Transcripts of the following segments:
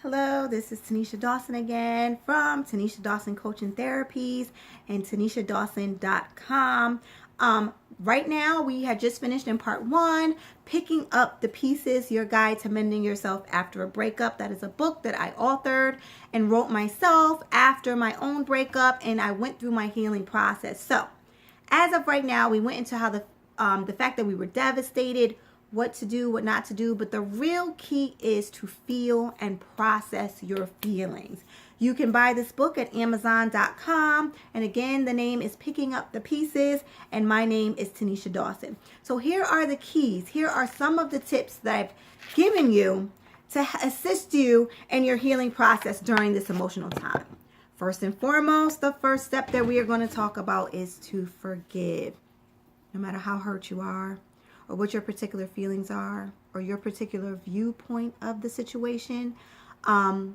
Hello, this is Tanisha Dawson again from Tanisha Dawson Coaching Therapies and TanishaDawson.com. Right now, we had just finished in part 1, Picking Up the Pieces, Your Guide to Mending Yourself After a Breakup. That is a book that I authored and wrote myself after my own breakup, and I went through my healing process. So, as of right now, we went into how the fact that we were devastated, what to do, what not to do, but the real key is to feel and process your feelings. You can buy this book at Amazon.com, and again, the name is Picking Up the Pieces, and my name is Tanisha Dawson. So here are the keys. Here are some of the tips that I've given you to assist you in your healing process during this emotional time. First and foremost, the first step that we are going to talk about is to forgive. No matter how hurt you are, or what your particular feelings are, or your particular viewpoint of the situation, the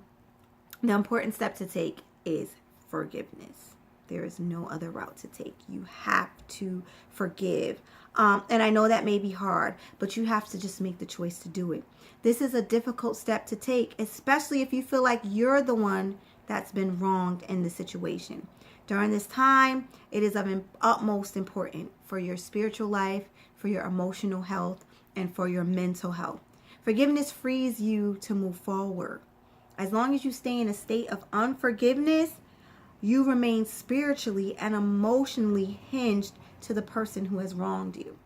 important step to take is forgiveness. There is no other route to take. You have to forgive. And I know that may be hard, but you have to just make the choice to do it. This is a difficult step to take, especially if you feel like you're the one that's been wronged in the situation. During this time, it is of utmost importance for your spiritual life, for your emotional health, and for your mental health. Forgiveness frees you to move forward. As long as you stay in a state of unforgiveness, you remain spiritually and emotionally hinged to the person who has wronged you.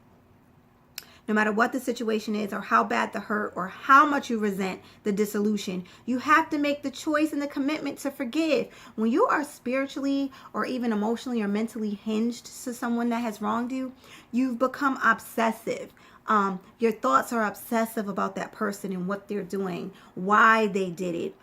No matter what the situation is, or how bad the hurt, or how much you resent the dissolution, you have to make the choice and the commitment to forgive. When you are spiritually or even emotionally or mentally hinged to someone that has wronged you, you've become obsessive. Your thoughts are obsessive about that person and what they're doing, why they did it,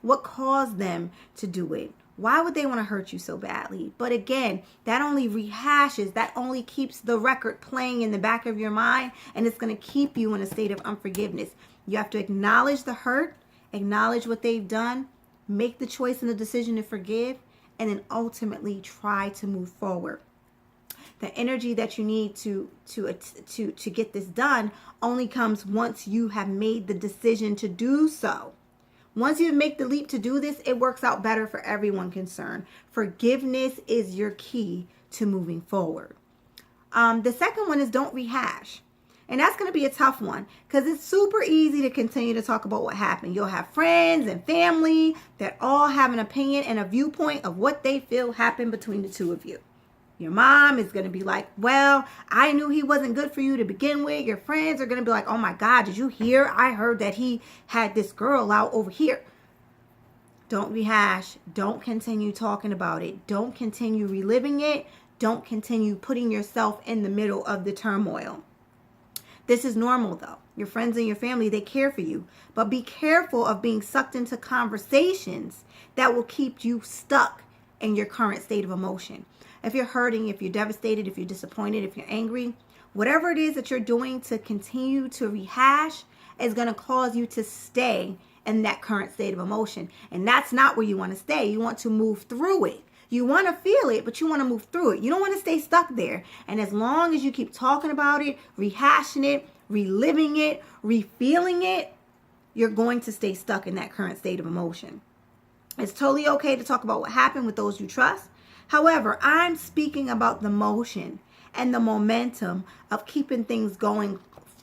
what caused them to do it. Why would they want to hurt you so badly? But again, that only rehashes, that only keeps the record playing in the back of your mind, and it's going to keep you in a state of unforgiveness. You have to acknowledge the hurt, acknowledge what they've done, make the choice and the decision to forgive, and then ultimately try to move forward. The energy that you need to get this done only comes once you have made the decision to do so. Once you make the leap to do this, it works out better for everyone concerned. Forgiveness is your key to moving forward. The second one is don't rehash. And that's going to be a tough one because it's super easy to continue to talk about what happened. You'll have friends and family that all have an opinion and a viewpoint of what they feel happened between the two of you. Your mom is going to be like, well, I knew he wasn't good for you to begin with. Your friends are going to be like, oh my God, did you hear? I heard that he had this girl out over here. Don't rehash. Don't continue talking about it. Don't continue reliving it. Don't continue putting yourself in the middle of the turmoil. This is normal though. Your friends and your family, they care for you. But be careful of being sucked into conversations that will keep you stuck in your current state of emotion. If you're hurting, if you're devastated, if you're disappointed, if you're angry, whatever it is that you're doing to continue to rehash is going to cause you to stay in that current state of emotion. And that's not where you want to stay. You want to move through it. You want to feel it, but you want to move through it. You don't want to stay stuck there. And as long as you keep talking about it, rehashing it, reliving it, refeeling it, you're going to stay stuck in that current state of emotion. It's totally okay to talk about what happened with those you trust. However, I'm speaking about the motion and the momentum of keeping things going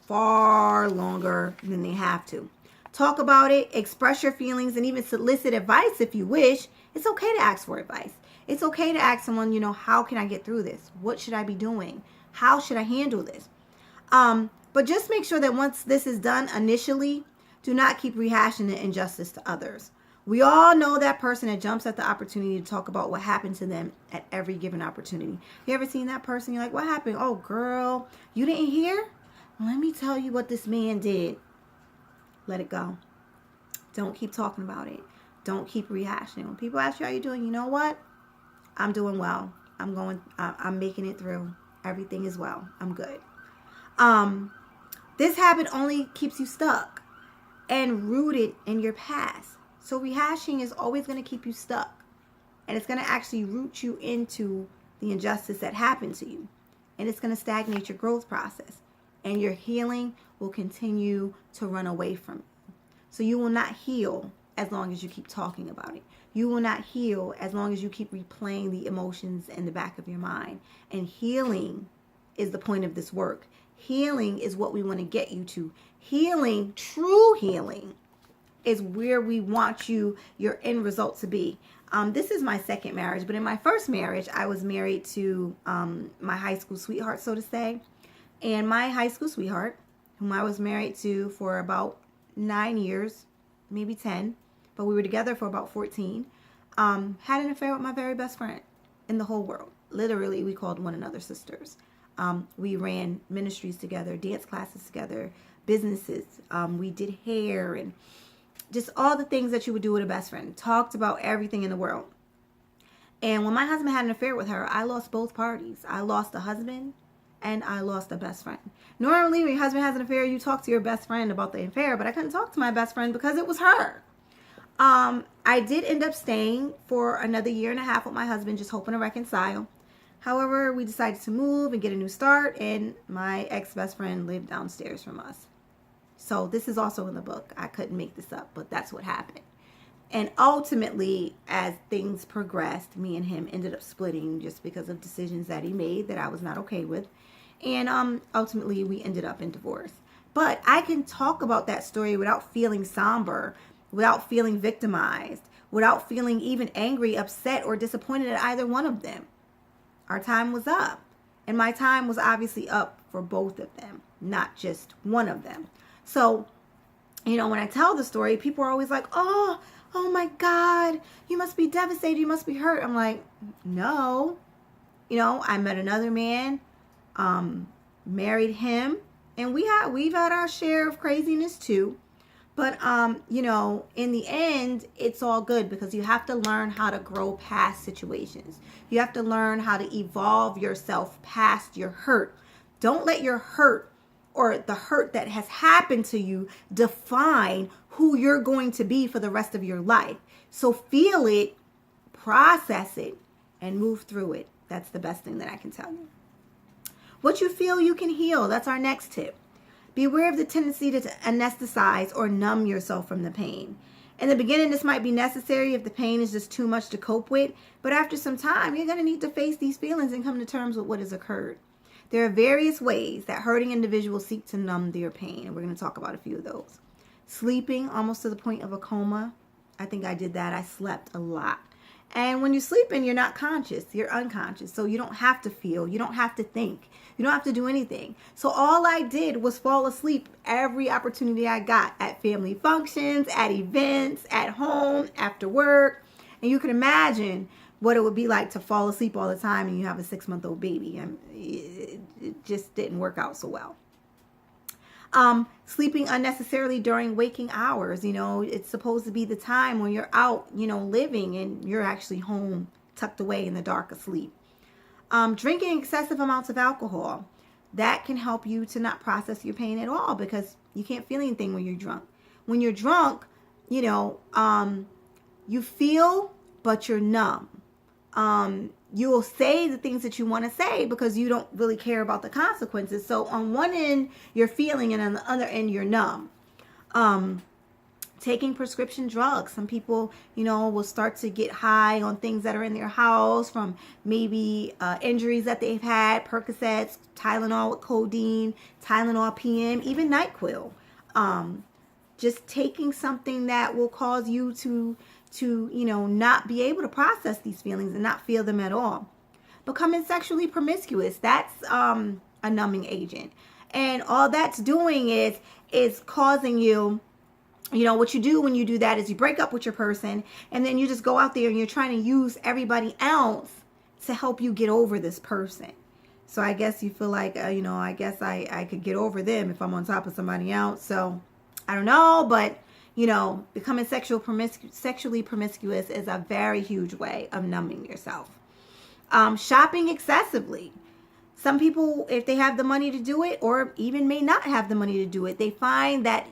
far longer than they have to. Talk about it, express your feelings, and even solicit advice if you wish. It's okay to ask for advice. It's okay to ask someone, how can I get through this? What should I be doing? How should I handle this? But just make sure that once this is done initially, do not keep rehashing the injustice to others. We all know that person that jumps at the opportunity to talk about what happened to them at every given opportunity. You ever seen that person? You're like, what happened? Oh, girl, you didn't hear? Let me tell you what this man did. Let it go. Don't keep talking about it. Don't keep rehashing. When people ask you how you're doing, you know what? I'm doing well. I'm making it through. Everything is well. I'm good. This habit only keeps you stuck and rooted in your past. So rehashing is always going to keep you stuck. And it's going to actually root you into the injustice that happened to you. And it's going to stagnate your growth process. And your healing will continue to run away from you. So you will not heal as long as you keep talking about it. You will not heal as long as you keep replaying the emotions in the back of your mind. And healing is the point of this work. Healing is what we want to get you to. Healing, true healing, is where we want your end result to be. This is my second marriage, but in my first marriage, I was married to my high school sweetheart, so to say. And my high school sweetheart, whom I was married to for about 9 years, maybe 10, but we were together for about 14, had an affair with my very best friend in the whole world. Literally, we called one another sisters. We ran ministries together, dance classes together, businesses. We did hair and just all the things that you would do with a best friend. Talked about everything in the world. And when my husband had an affair with her, I lost both parties. I lost a husband and I lost a best friend. Normally, when your husband has an affair, you talk to your best friend about the affair, but I couldn't talk to my best friend because it was her. I did end up staying for another 1.5 years with my husband, just hoping to reconcile. However, we decided to move and get a new start, and my ex-best friend lived downstairs from us. So this is also in the book. I couldn't make this up, but that's what happened. And ultimately, as things progressed, me and him ended up splitting just because of decisions that he made that I was not okay with. And ultimately, we ended up in divorce. But I can talk about that story without feeling somber, without feeling victimized, without feeling even angry, upset, or disappointed at either one of them. Our time was up. And my time was obviously up for both of them, not just one of them. So, when I tell the story, people are always like, oh my God, you must be devastated. You must be hurt. I'm like, no. I met another man, married him, and we've had our share of craziness too. But, in the end, it's all good because you have to learn how to grow past situations. You have to learn how to evolve yourself past your hurt. Don't let your hurt or the hurt that has happened to you define who you're going to be for the rest of your life. So feel it, process it, and move through it. That's the best thing that I can tell you. What you feel, you can heal. That's our next tip. Beware of the tendency to anesthetize or numb yourself from the pain. In the beginning, this might be necessary if the pain is just too much to cope with, but after some time, you're going to need to face these feelings and come to terms with what has occurred. There are various ways that hurting individuals seek to numb their pain, and we're going to talk about a few of those. Sleeping almost to the point of a coma. I think I did that. I slept a lot. And when you're sleeping, you're not conscious. You're unconscious. So you don't have to feel. You don't have to think. You don't have to do anything. So all I did was fall asleep every opportunity I got at family functions, at events, at home, after work. And you can imagine what it would be like to fall asleep all the time and you have a 6-month-old baby. It just didn't work out so well. Sleeping unnecessarily during waking hours. It's supposed to be the time when you're out, living and you're actually home, tucked away in the dark asleep. Drinking excessive amounts of alcohol. That can help you to not process your pain at all because you can't feel anything when you're drunk. When you're drunk, you feel, but you're numb. You will say the things that you want to say because you don't really care about the consequences. So on one end, you're feeling, and on the other end, you're numb. Taking prescription drugs. Some people, will start to get high on things that are in their house from maybe injuries that they've had, Percocets, Tylenol with codeine, Tylenol PM, even NyQuil. Just taking something that will cause you to not be able to process these feelings and not feel them at all. Becoming sexually promiscuous, that's a numbing agent. And all that's doing is causing you, what you do when you do that is you break up with your person and then you just go out there and you're trying to use everybody else to help you get over this person. So I guess you feel like, I guess I could get over them if I'm on top of somebody else. So I don't know, but becoming sexually promiscuous is a very huge way of numbing yourself. Shopping excessively. Some people, if they have the money to do it, or even may not have the money to do it, they find that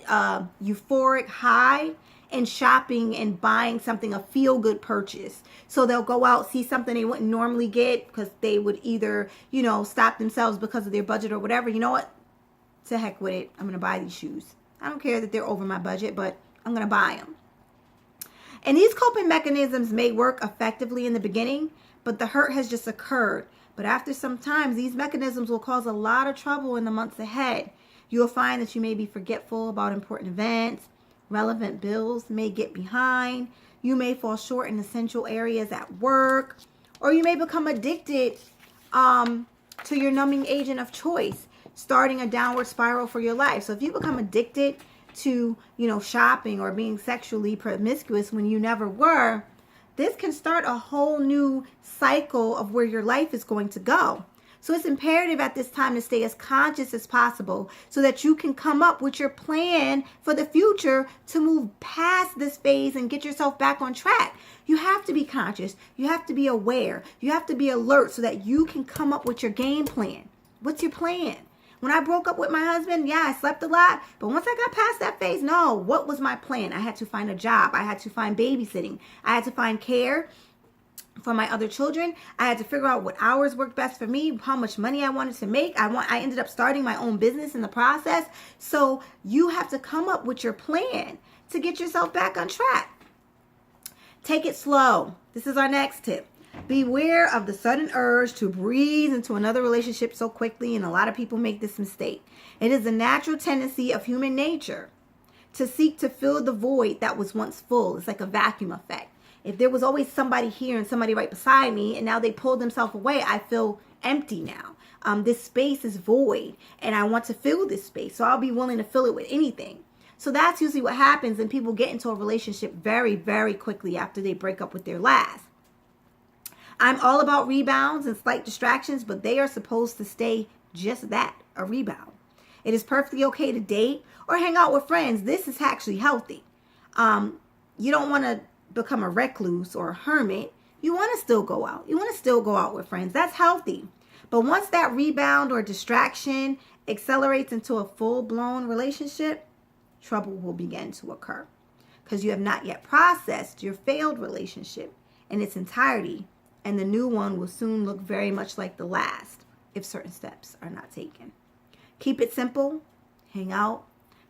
euphoric high in shopping and buying something, a feel-good purchase. So they'll go out, see something they wouldn't normally get because they would either, stop themselves because of their budget or whatever. You know what? To heck with it. I'm going to buy these shoes. I don't care that they're over my budget, but I'm going to buy them. And these coping mechanisms may work effectively in the beginning, but the hurt has just occurred. But after some time, these mechanisms will cause a lot of trouble in the months ahead. You'll find that you may be forgetful about important events. Relevant bills may get behind. You may fall short in essential areas at work. Or you may become addicted to your numbing agent of choice, starting a downward spiral for your life. So if you become addicted to, shopping or being sexually promiscuous when you never were, this can start a whole new cycle of where your life is going to go. So it's imperative at this time to stay as conscious as possible so that you can come up with your plan for the future to move past this phase and get yourself back on track. You have to be conscious. You have to be aware. You have to be alert so that you can come up with your game plan. What's your plan? When I broke up with my husband, yeah, I slept a lot. But once I got past that phase, no, what was my plan? I had to find a job. I had to find babysitting. I had to find care for my other children. I had to figure out what hours worked best for me, how much money I wanted to make. I ended up starting my own business in the process. So you have to come up with your plan to get yourself back on track. Take it slow. This is our next tip. Beware of the sudden urge to breeze into another relationship so quickly, and a lot of people make this mistake. It is a natural tendency of human nature to seek to fill the void that was once full. It's like a vacuum effect. If there was always somebody here and somebody right beside me, and now they pulled themselves away, I feel empty now. This space is void, and I want to fill this space, so I'll be willing to fill it with anything. So that's usually what happens, and people get into a relationship very, very quickly after they break up with their last. I'm all about rebounds and slight distractions, but they are supposed to stay just that, a rebound. It is perfectly okay to date or hang out with friends. This is actually healthy. You don't want to become a recluse or a hermit. You want to still go out. You want to still go out with friends. That's healthy. But once that rebound or distraction accelerates into a full-blown relationship, trouble will begin to occur because you have not yet processed your failed relationship in its entirety, and the new one will soon look very much like the last if certain steps are not taken. Keep it simple. Hang out.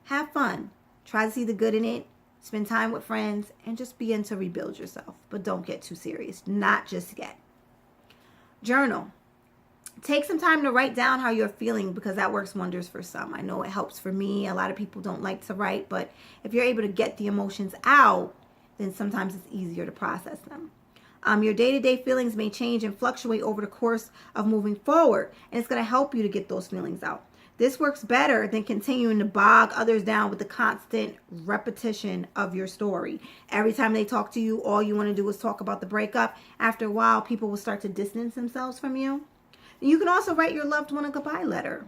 Have fun. Try to see the good in it. Spend time with friends and just begin to rebuild yourself. But don't get too serious. Not just yet. Journal. Take some time to write down how you're feeling because that works wonders for some. I know it helps for me. A lot of people don't like to write, but if you're able to get the emotions out, then sometimes it's easier to process them. Your day-to-day feelings may change and fluctuate over the course of moving forward, and it's going to help you to get those feelings out. This works better than continuing to bog others down with the constant repetition of your story. Every time they talk to you, all you want to do is talk about the breakup. After a while, people will start to distance themselves from you. You can also write your loved one a goodbye letter.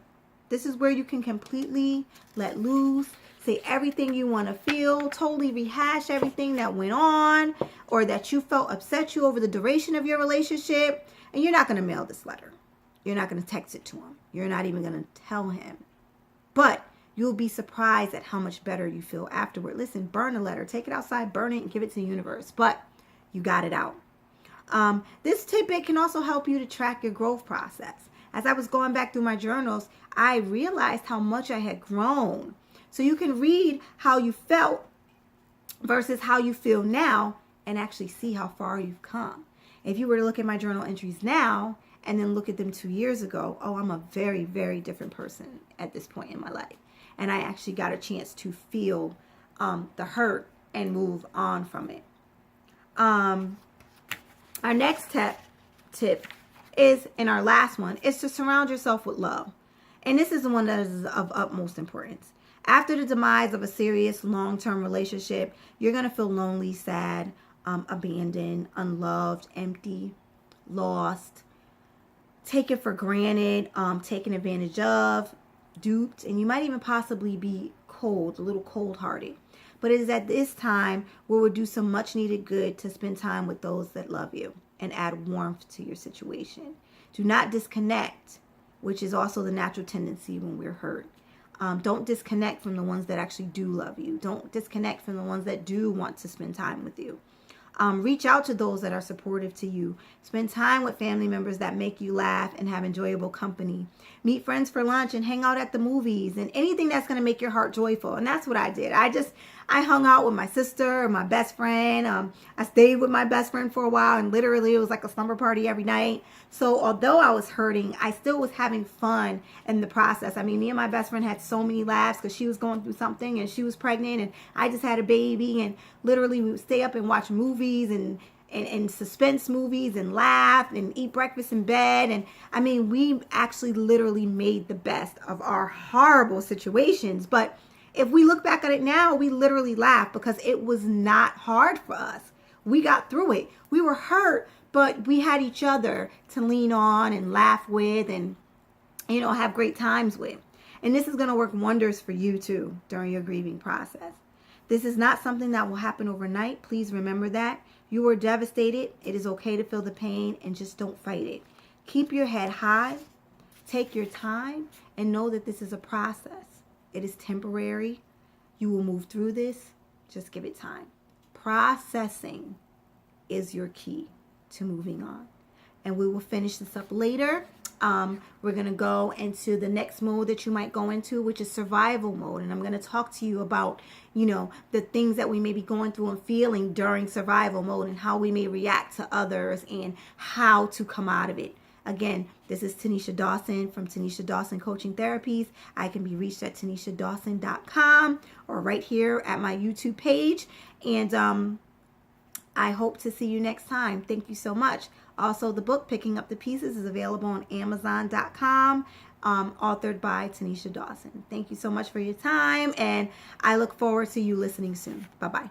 This is where you can completely let loose, say everything you want to feel, totally rehash everything that went on or that you felt upset you over the duration of your relationship. And you're not going to mail this letter. You're not going to text it to him. You're not even going to tell him. But you'll be surprised at how much better you feel afterward. Listen, burn a letter. Take it outside, burn it, and give it to the universe. But you got it out. This tidbit can also help you to track your growth process. As I was going back through my journals, I realized how much I had grown. So you can read how you felt versus how you feel now and actually see how far you've come. If you were to look at my journal entries now and then look at them 2 years ago, I'm a very, very different person at this point in my life. And I actually got a chance to feel the hurt and move on from it. Our next tip is, and our last one, is to surround yourself with love. And this is the one that is of utmost importance. After the demise of a serious long-term relationship, you're going to feel lonely, sad, abandoned, unloved, empty, lost, taken for granted, taken advantage of, duped, and you might even possibly be cold, a little cold-hearted. But it is at this time where we'll do some much-needed good to spend time with those that love you and add warmth to your situation. Do not disconnect, which is also the natural tendency when we're hurt. Don't disconnect from the ones that actually do love you. Don't disconnect from the ones that do want to spend time with you. Reach out to those that are supportive to you. Spend time with family members that make you laugh and have enjoyable company. Meet friends for lunch and hang out at the movies and anything that's going to make your heart joyful. And that's what I did. I I hung out with my sister and my best friend. I stayed with my best friend for a while, and literally it was like a slumber party every night. So although I was hurting, I still was having fun in the process. I mean, me and my best friend had so many laughs because she was going through something and she was pregnant and I just had a baby, and literally we would stay up and watch movies and suspense movies and laugh and eat breakfast in bed. And I mean, we actually literally made the best of our horrible situations. But if we look back at it now, we literally laugh because it was not hard for us. We got through it. We were hurt, but we had each other to lean on and laugh with and, have great times with. And this is going to work wonders for you too during your grieving process. This is not something that will happen overnight. Please remember that. You are devastated. It is okay to feel the pain, and just don't fight it. Keep your head high. Take your time and know that this is a process. It is temporary. You will move through this. Just give it time. Processing is your key to moving on. And we will finish this up later. We're going to go into the next mode that you might go into, which is survival mode. And I'm going to talk to you about, the things that we may be going through and feeling during survival mode and how we may react to others and how to come out of it. Again, this is Tanisha Dawson from Tanisha Dawson Coaching Therapies. I can be reached at TanishaDawson.com or right here at my YouTube page. And I hope to see you next time. Thank you so much. Also, the book, Picking Up the Pieces, is available on Amazon.com, authored by Tanisha Dawson. Thank you so much for your time, and I look forward to you listening soon. Bye-bye.